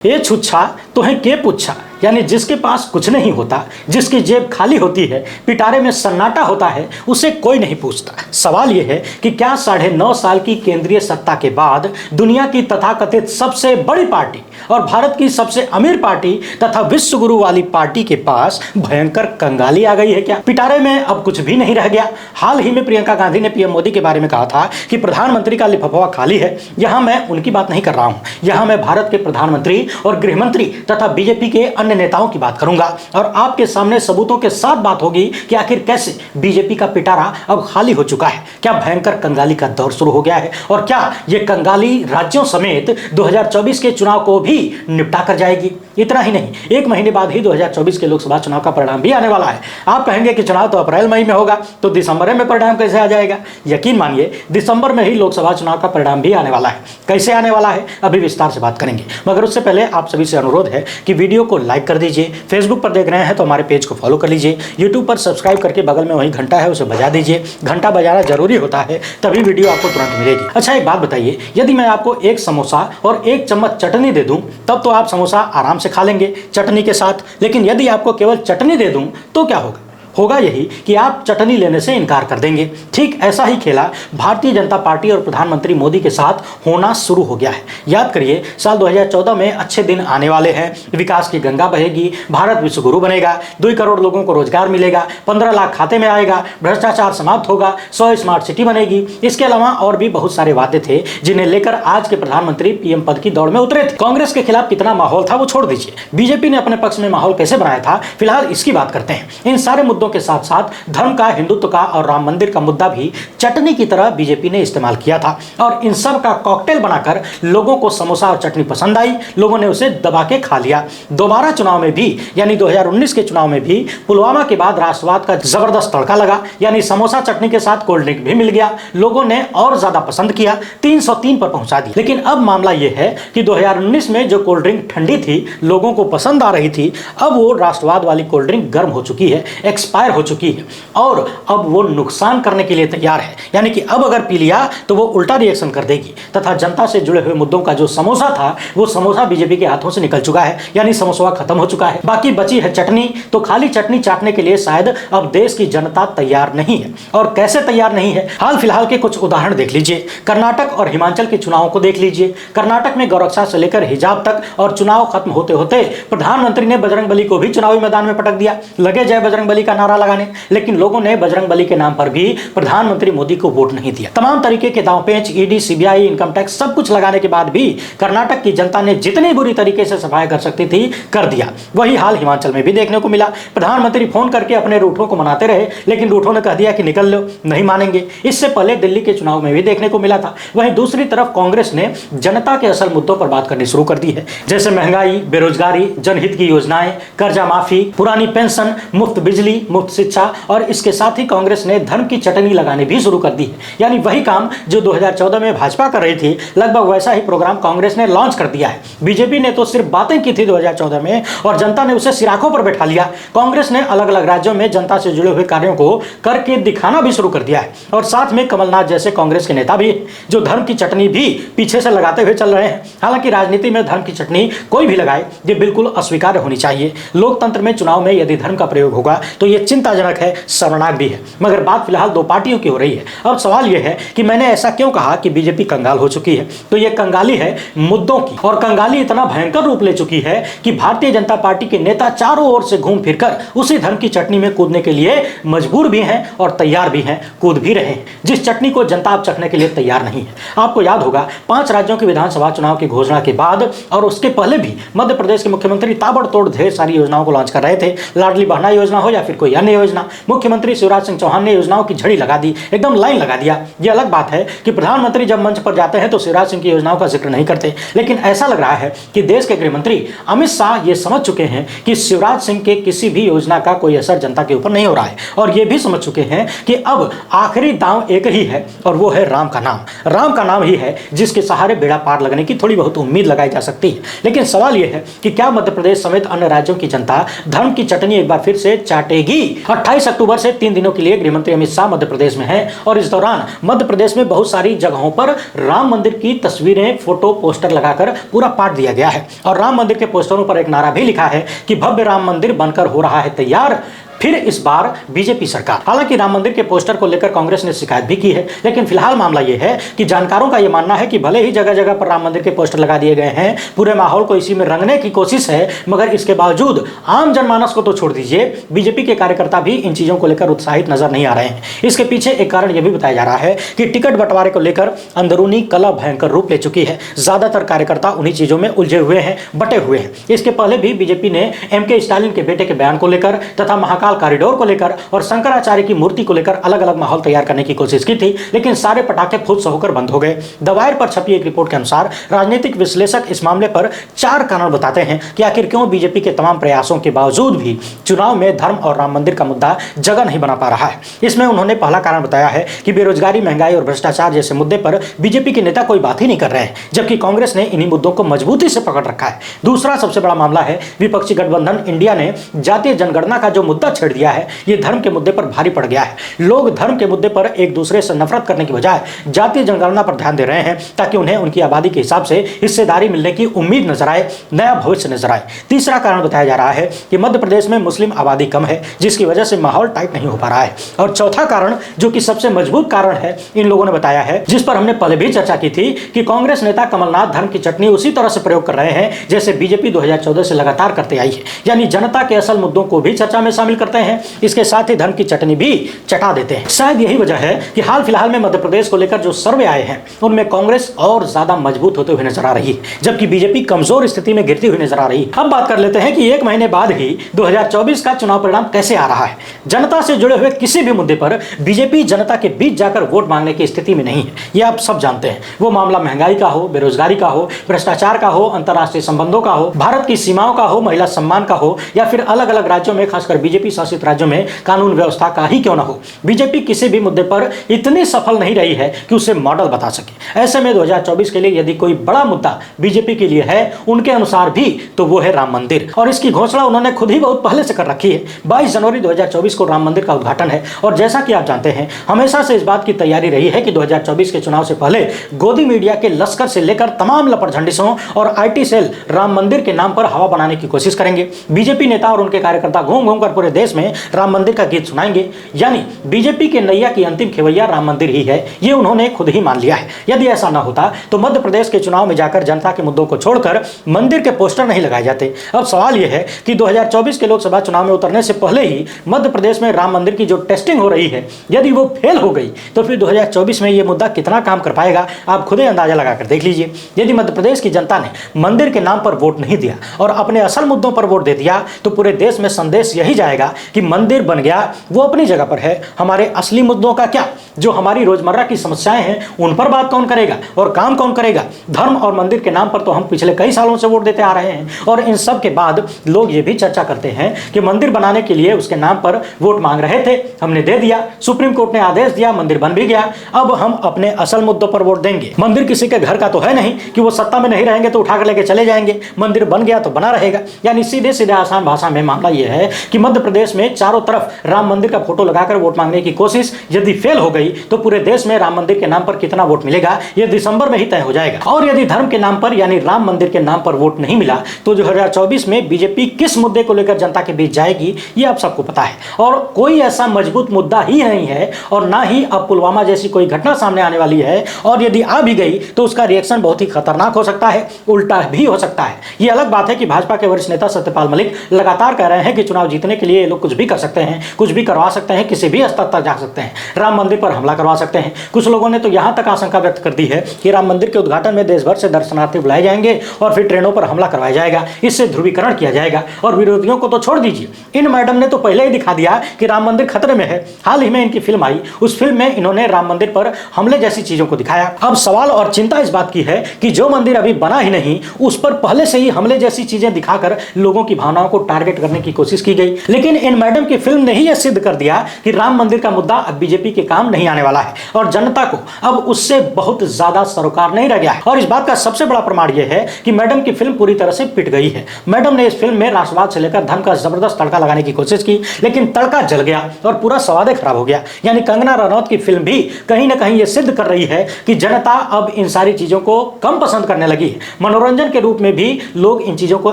ये छुच्छा तुम्हें के पुच्छा, यानी जिसके पास कुछ नहीं होता, जिसकी जेब खाली होती है, पिटारे में सन्नाटा होता है, उसे कोई नहीं पूछता। सवाल यह है कि क्या 9.5 साल की केंद्रीय सत्ता के बाद दुनिया की तथाकथित सबसे बड़ी पार्टी और भारत की सबसे अमीर पार्टी तथा विश्व गुरु वाली पार्टी के पास भयंकर कंगाली आ गई है क्या? पिटारे में अब कुछ भी नहीं रह गया। हाल ही में प्रियंका गांधी ने पीएम मोदी के बारे में कहा था कि प्रधानमंत्री का लिफाफा खाली है। यहां मैं उनकी बात नहीं कर रहा हूं, यहां मैं भारत के प्रधानमंत्री और गृहमंत्री तथा बीजेपी के अन्य नेताओं की बात करूंगा और आपके सामने सबूतों के साथ बात होगी कि आखिर कैसे बीजेपी का पिटारा अब खाली हो चुका है। क्या भयंकर कंगाली का दौर शुरू हो गया है और क्या यह कंगाली राज्यों समेत 2024 के चुनाव को भी निपटा कर जाएगी? इतना ही नहीं, एक महीने बाद ही 2024 के लोकसभा चुनाव का परिणाम भी आने वाला है। आप कहेंगे कि चुनाव तो अप्रैल मई में होगा, तो दिसंबर में परिणाम कैसे आ जाएगा? यकीन मानिए, दिसंबर में ही लोकसभा चुनाव का परिणाम भी आने वाला है। कैसे आने वाला है अभी विस्तार से बात करेंगे, मगर उससे पहले आप सभी से अनुरोध है कि वीडियो को लाइक कर दीजिए। फेसबुक पर देख रहे हैं तो हमारे पेज को फॉलो कर लीजिए। यूट्यूब पर सब्सक्राइब करके बगल में वही घंटा है उसे बजा दीजिए। घंटा बजाना जरूरी होता है, तभी वीडियो आपको तुरंत मिलेगी। अच्छा, एक बात बताइए, यदि मैं आपको एक समोसा और 1 चम्मच चटनी दे दूं तब तो आप समोसा आराम से खा लेंगे चटनी के साथ, लेकिन यदि आपको केवल चटनी दे दूं तो क्या होगा? होगा यही कि आप चटनी लेने से इनकार कर देंगे। ठीक ऐसा ही खेला भारतीय जनता पार्टी और प्रधानमंत्री मोदी के साथ होना शुरू हो गया है। याद करिए, साल 2014 में अच्छे दिन आने वाले हैं, विकास की गंगा बहेगी, भारत विश्व गुरु बनेगा, 2 करोड़ लोगों को रोजगार मिलेगा, 15 लाख खाते में आएगा, भ्रष्टाचार समाप्त होगा, 100 स्मार्ट सिटी बनेगी। इसके अलावा और भी बहुत सारे वादे थे जिन्हें लेकर आज के प्रधानमंत्री पीएम पद की दौड़ में उतरे थे। कांग्रेस के खिलाफ कितना माहौल था वो छोड़ दीजिए, बीजेपी ने अपने पक्ष में माहौल कैसे बनाया था, फिलहाल इसकी बात करते हैं। इन सारे मुद्दों के साथ साथ धर्म का, हिंदुत्व का और राम मंदिर का मुद्दा भी चटनी की तरह बीजेपी ने इस्तेमाल किया था और इन सब का कॉकटेल बनाकर लोगों को समोसा और चटनी पसंद आई, लोगों ने उसे दबा के खा लिया। दोबारा चुनाव में भी, यानी 2019 के चुनाव में भी पुलवामा के बाद राष्ट्रवाद का जबरदस्त तड़का लगा, यानी समोसा चटनी के साथ कोल्ड ड्रिंक भी मिल गया। लोगों ने और ज्यादा पसंद किया, 303 पर पहुंचा दी। लेकिन अब मामला यह है कि 2019 में जो कोल्ड ड्रिंक ठंडी थी, लोगों को पसंद आ रही थी, अब वो राष्ट्रवाद वाली कोल्ड ड्रिंक गर्म हो चुकी है, एक्सपायर हो चुकी है और अब वो नुकसान करने के लिए तैयार है। यानी कि अब अगर पी लिया तो वो उल्टा रिएक्शन कर देगी तथा जनता से जुड़े हुए मुद्दों का जो समोसा था, वो समोसा बीजेपी के हाथों से निकल चुका है, यानी समोसा खत्म हो चुका है। बाकी बची है चटनी, तो खाली चटनी चाटने के लिए शायद अब देश की जनता तैयार नहीं है। और कैसे तैयार नहीं है, हाल फिलहाल के कुछ उदाहरण देख लीजिए। कर्नाटक और हिमाचल के चुनावों को देख लीजिए। कर्नाटक में गौरक्षा से लेकर हिजाब तक और चुनाव खत्म होते होते प्रधानमंत्री ने बजरंगबली को भी चुनावी मैदान में पटक दिया, लगे जय बजरंगबली का नारा लगाने, लेकिन लोगों ने बजरंगबली के नाम पर भी प्रधानमंत्री मोदी को वोट नहीं दिया। तमाम तरीके के दांव पेंच, ईडी, सीबीआई, इनकम टैक्स सब कुछ लगाने के बाद भी कर्नाटक की जनता ने जितनी बुरी तरीके से सफाई कर सकती थी कर दिया। वही हाल हिमाचल में भी देखने को मिला। प्रधानमंत्री फोन करके अपने रूठों को मनाते रहे, लेकिन रूठों ने कह दिया कि निकल लो, नहीं मानेंगे। इससे पहले दिल्ली के चुनाव में भी देखने को मिला था। वहीं दूसरी तरफ कांग्रेस ने जनता के असल मुद्दों पर बात करनी शुरू कर दी है, जैसे महंगाई, बेरोजगारी, जनहित की योजनाएं, कर्जा माफी, पुरानी पेंशन, मुफ्त बिजली, मुफ्त शिक्षा और इसके साथ ही कांग्रेस ने धर्म की चटनी लगाने भी शुरू कर दी है। यानी वही काम जो 2014 में भाजपा कर रही थी, लगभग वैसा ही प्रोग्राम कांग्रेस ने लॉन्च कर दिया है। बीजेपी ने तो सिर्फ बातें की थी 2014 में और जनता ने उसे सिराखों पर बैठा लिया। कांग्रेस ने अलग अलग राज्यों में जनता से जुड़े हुए कार्यों को करके दिखाना भी शुरू कर दिया है और साथ में कमलनाथ जैसे कांग्रेस के नेता भी जो धर्म की चटनी भी पीछे से लगाते हुए चल रहे हैं। हालांकि राजनीति में धर्म की चटनी कोई भी लगाए, ये बिल्कुल अस्वीकार्य होनी चाहिए। लोकतंत्र में चुनाव में यदि धर्म का प्रयोग होगा तो यह चिंताजनक है, शर्मनाक भी है। मगर बात फिलहाल 2 पार्टियों की हो रही है। अब सवाल यह है कि मैंने ऐसा क्यों कहा कि बीजेपी कंगाल हो चुकी है? तो यह कंगाली है मुद्दों की, और कंगाली इतना भयंकर रूप ले चुकी है कि भारतीय जनता पार्टी के नेता चारों ओर से घूम फिरकर उसी धर्म की चटनी में कूदने के लिए मजबूर भी हैं और तैयार भी हैं, कूद भी रहे हैं, जिस चटनी को जनता अब चखने के लिए तैयार नहीं है। आपको याद होगा, 5 राज्यों के विधानसभा चुनाव की घोषणा के बाद और उसके पहले भी मध्य प्रदेश के मुख्यमंत्री ताबड़तोड़ ढेर सारी योजनाओं को लॉन्च कर रहे थे। लाडली बहना योजना हो या फिर कोई अन्य योजना, मुख्यमंत्री शिवराज सिंह चौहान ने योजनाओं की झड़ी लगा दी, एकदम लाइन लगा दिया। यह अलग बात है कि प्रधानमंत्री जब मंच पर जाते हैं तो शिवराज सिंह की योजनाओं का जिक्र नहीं करते, लेकिन ऐसा लग रहा है कि देश के गृहमंत्री अमित शाह ये समझ चुके हैं कि शिवराज सिंह के किसी भी योजना का कोई असर जनता के ऊपर नहीं हो रहा है और ये भी समझ चुके हैं कि अब आखिरी दांव एक ही है और वो है राम का नाम। राम का नाम ही है जिसके सहारे बेड़ा पार लगने की थोड़ी बहुत उम्मीद लगाई जा सकती है। लेकिन सवाल यह है कि क्या मध्य प्रदेश समेत अन्य राज्यों की जनता धर्म की चटनी एक बार फिर से चाटेगी अभी 28 अक्टूबर से 3 दिनों के लिए गृहमंत्री अमित शाह मध्य प्रदेश में हैं और इस दौरान मध्य प्रदेश में बहुत सारी जगहों पर राम मंदिर की तस्वीरें, फोटो, पोस्टर लगाकर पूरा पाट दिया गया है और राम मंदिर के पोस्टरों पर एक नारा भी लिखा है कि भव्य राम मंदिर बनकर हो रहा है तैयार, फिर इस बार बीजेपी सरकार। हालांकि राम मंदिर के पोस्टर को लेकर कांग्रेस ने शिकायत भी की है, लेकिन फिलहाल मामला यह है कि जानकारों का यह मानना है कि भले ही जगह जगह पर राम मंदिर के पोस्टर लगा दिए गए हैं, पूरे माहौल को इसी में रंगने की कोशिश है, मगर इसके बावजूद आम जनमानस को तो छोड़ दीजिए, बीजेपी के कार्यकर्ता भी इन चीजों को लेकर उत्साहित नजर नहीं आ रहे हैं। इसके पीछे एक कारण यह भी बताया जा रहा है कि टिकट बंटवारे को लेकर अंदरूनी कलह भयंकर रूप ले चुकी है। ज्यादातर कार्यकर्ता उन्हीं चीजों में उलझे हुए हैं, बटे हुए हैं। इसके पहले भी बीजेपी ने एमके स्टालिन के बेटे के बयान को लेकर तथा महाकाल कॉरिडोर को लेकर और शंकराचार्य की मूर्ति को लेकर अलग अलग माहौल तैयार करने की कोशिश की थी, लेकिन सारे पटाखे फुस होकर बंद हो गए। द वायर पर छपी एक रिपोर्ट के अनुसार राजनीतिक विश्लेषक इस मामले पर 4 कारण बताते हैं कि आखिर क्यों बीजेपी के तमाम प्रयासों के बावजूद भी चुनाव में धर्म और राम मंदिर का मुद्दा जगह नहीं बना पा रहा है। इसमें उन्होंने पहला कारण बताया है कि बेरोजगारी, महंगाई और भ्रष्टाचार जैसे मुद्दे पर बीजेपी के नेता कोई बात ही नहीं कर रहे हैं, जबकि कांग्रेस ने इन्हीं मुद्दों को मजबूती से पकड़ रखा है। दूसरा सबसे बड़ा मामला है विपक्षी गठबंधन इंडिया ने जातीय जनगणना का जो मुद्दा छेड़ दिया है, ये धर्म के मुद्दे पर भारी पड़ गया है। लोग धर्म के मुद्दे पर एक दूसरे से नफरत करने की बजाय जातीय जनगणना पर ध्यान दे रहे हैं ताकि उन्हें उनकी आबादी के हिसाब से हिस्सेदारी मिलने की उम्मीद नजर आए, नया भविष्य नजर आए। तीसरा कारण बताया जा रहा है कि मध्य प्रदेश में मुस्लिम आबादी कम है, जिसकी वजह से माहौल टाइट नहीं हो पा रहा है। और चौथा कारण, जो कि सबसे मजबूत कारण है, इन लोगों ने बताया है, जिस पर हमने पहले भी चर्चा की थी, कि कांग्रेस नेता कमलनाथ धर्म की चटनी उसी तरह से प्रयोग कर रहे हैं जैसे बीजेपी 2014 से लगातार करते आई है, यानी जनता के असल मुद्दों को भी चर्चा में शामिल करते हैं, इसके साथ ही धर्म की चटनी भी चटा देते हैं। शायद यही वजह है कि हाल फिलहाल में मध्य प्रदेश को लेकर जो सर्वे आए हैं, उनमें कांग्रेस और ज्यादा मजबूत होते हुए नजर आ रही है, जबकि बीजेपी कमजोर स्थिति में गिरती हुई नजर आ रही है। अब बात कर लेते हैं कि 1 महीने बाद ही 2024 का चुनाव परिणाम कैसे आ रहा है। जनता से जुड़े हुए किसी भी मुद्दे पर बीजेपी जनता के बीच जाकर वोट मांगने की स्थिति में नहीं है, यह आप सब जानते हैं। वो मामला महंगाई का हो, बेरोजगारी का हो, भ्रष्टाचार का हो, अंतर्राष्ट्रीय संबंधों का हो, भारत की सीमाओं का हो, महिला सम्मान का हो, या फिर अलग अलग राज्यों में, खासकर बीजेपी शासित राज्यों में कानून व्यवस्था का ही क्यों ना हो, बीजेपी किसी भी मुद्दे पर इतनी सफल नहीं रही है कि उसे मॉडल बता सके। ऐसे में 2024 के लिए यदि कोई बड़ा मुद्दा बीजेपी के लिए है, उनके अनुसार भी, तो वो है राम मंदिर। और इसकी घोषणा उन्होंने खुद ही बहुत पहले से कर रखी है। 22 जनवरी 2024 को राम मंदिर का उद्घाटन है और जैसा कि आप जानते हैं, हमेशा से इस बात की तैयारी रही है कि 2024 के चुनाव से पहले गोदी मीडिया के लश्कर से लेकर तमाम लपटझंडिसों और IT सेल राम मंदिर के नाम पर हवा बनाने की कोशिश करेंगे। बीजेपी नेता और उनके कार्यकर्ता घूम घूम कर पूरे देश में राम मंदिर का गीत सुनाएंगे, यानी बीजेपी के नैया की अंतिम खेवैया राम मंदिर ही है, ये उन्होंने खुद ही मान लिया है। यदि ऐसा न होता तो मध्य प्रदेश के चुनाव में जाकर जनता के मुद्दों को छोड़कर मंदिर के पोस्टर नहीं लगाए जाते। अब सवाल यह है कि 2024 के लोकसभा चुनाव में उतरने से पहले ही मध्य प्रदेश में राम मंदिर की जो टेस्टिंग हो रही है, यदि वो फेल हो गई तो फिर 2024 में ये मुद्दा कितना काम कर पाएगा, आप खुद ही अंदाजा लगाकर देख लीजिए। यदि मध्य प्रदेश की जनता ने मंदिर के नाम पर वोट नहीं दिया और अपने असल मुद्दों पर वोट दे दिया, तो पूरे देश में संदेश यही जाएगा कि मंदिर बन गया, वो अपनी जगह पर है, हमारे असली मुद्दों का क्या, जो हमारी रोजमर्रा की समस्याएं हैं, उन पर बात कौन करेगा और काम कौन करेगा। धर्म और मंदिर के नाम पर तो हम पिछले कई सालों से वोट देते आ रहे हैं और इन सब के बाद लोग ये भी चर्चा करते हैं कि मंदिर बनाने के लिए उसके नाम पर वोट मांग रहे थे, हमने दे दिया, सुप्रीम कोर्ट ने आदेश दिया, मंदिर बन भी गया, अब हम अपने असल मुद्दों पर वोट देंगे। मंदिर किसी के घर का तो है नहीं कि वो सत्ता में नहीं रहेंगे तो उठाकर लेके चले जाएंगे, मंदिर बन गया तो बना रहेगा। यानी सीधे सीधे आसान भाषा में मामला यह है कि मध्य प्रदेश में चारों तरफ राम मंदिर का फोटो लगाकर वोट मांगने की कोशिश यदि फेल हो गई तो पूरे देश में राम मंदिर के नाम पर कितना वोट मिलेगा, यह दिसंबर में ही तय हो जाएगा। और यदि धर्म के नाम पर यानी राम मंदिर के नाम पर वोट नहीं मिला तो 2024 में बीजेपी किस मुद्दे को लेकर जनता के बीच जाएगी, ये आप सबको पता है। और कोई ऐसा मजबूत मुद्दा ही नहीं है और ना ही अब पुलवामा जैसी कोई घटना सामने आने वाली है, और यदि आ भी गई तो उसका रिएक्शन बहुत ही खतरनाक हो सकता है, उल्टा भी हो सकता है। ये अलग बात है कि भाजपा के वरिष्ठ नेता सत्यपाल मलिक लगातार कह रहे हैं कि चुनाव जीतने के लिए ये लोग कुछ भी कर सकते हैं, कुछ भी करवा सकते हैं, किसी भी स्तर तक जा सकते हैं, राम मंदिर पर हमला करवा सकते हैं। कुछ लोगों ने तो यहां तक आशंका व्यक्त कर दी है कि राम मंदिर के उद्घाटन में देश भर से दर्शनार्थी बुलाए जाएंगे और फिर ट्रेनों पर हमला करवाया जाएगा, इससे ध्रुवीकरण किया जाएगा। और विरोधियों को तो छोड़ दीजिए, इन मैडम ने तो पहले ही दिखा दिया कि राम मंदिर खतरे में है। हाल ही में इनकी फिल्म आई, उस फिल्म में इन्होंने राम मंदिर पर हमले जैसी चीजों को दिखाया। अब सवाल और चिंता इस बात की है कि जो मंदिर अभी बना ही नहीं, उस पर पहले से ही हमले जैसी चीजें दिखाकर लोगों की भावनाओं को टारगेट करने की कोशिश की गई। लेकिन इन मैडम की फिल्म ने ही यह सिद्ध कर दिया कि राम मंदिर का मुद्दा अब बीजेपी के काम नहीं आने वाला है और जनता को अब उससे बहुत ज्यादा सरोकार नहीं रह गया है। और इस बात का सबसे बड़ा प्रमाण यह है कि मैडम की फिल्म पूरी तरह से पिट गई है। मैडम ने इस फिल्म में राष्ट्रवाद से लेकर धर्म का जबरदस्त तड़का लगाने की कोशिश की, लेकिन तड़का जल गया और पूरा स्वाद खराब हो गया। यानी कंगना रनौत की फिल्म भी कहीं ना कहीं यह सिद्ध कर रही है कि जनता अब इन सारी चीजों को कम पसंद करने लगी है। मनोरंजन के रूप में भी लोग इन चीजों को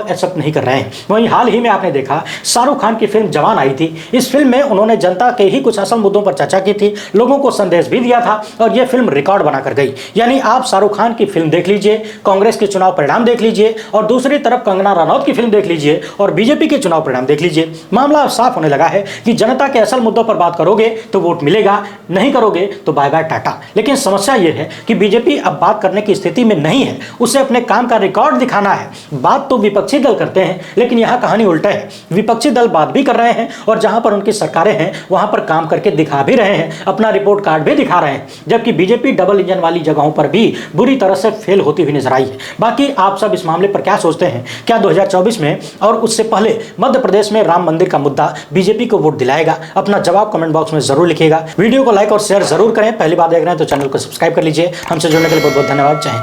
एक्सेप्ट नहीं कर रहे हैं। वहीं हाल ही में आपने देखा शाहरुख खान की फिल्म जवान आई थी। इस फिल्म में उन्होंने जनता के ही कुछ असल मुद्दों पर चर्चा की थी, लोगों को संदेश भी दिया था और यह फिल्म रिकॉर्ड बनाकर गई। यानी आप शाहरुख खान की फिल्म देख लीजिए, कांग्रेस के चुनाव परिणाम देख लीजिए और दूसरी तरफ कंगना रनौत की फिल्म देख लीजिए और बीजेपी के चुनाव परिणाम देख लीजिए। मामला अब साफ होने लगा है कि जनता के असल मुद्दों पर बात करोगे तो वोट मिलेगा, नहीं करोगे तो बाय बाय टाटा। लेकिन समस्या यह है कि बीजेपी अब बात करने की स्थिति में नहीं है, उसे अपने काम का रिकॉर्ड दिखाना है। बात तो विपक्षी दल करते हैं, लेकिन यहां कहानी उल्टा है। विपक्षी दल बात भी कर रहे हैं और जहां पर उनकी सरकारें हैं वहां पर काम करके दिखा भी रहे हैं, अपना रिपोर्ट कार्ड भी दिखा रहे हैं, जबकि बीजेपी डबल इंजन वाली जगहों पर भी बुरी तरह से फेल होती हुई नजर आई है। बाकी आप सब इस मामले पर क्या सोचते हैं? क्या 2024 में और उससे पहले मध्य प्रदेश में राम मंदिर का मुद्दा बीजेपी को वोट दिलाएगा? अपना जवाब कमेंट बॉक्स में जरूर लिखिएगा। वीडियो को लाइक और शेयर जरूर करें। पहली बार देख रहे हैं तो चैनल को सब्सक्राइब कर लीजिए। हमसे जुड़ने के लिए बहुत बहुत धन्यवाद। चाहें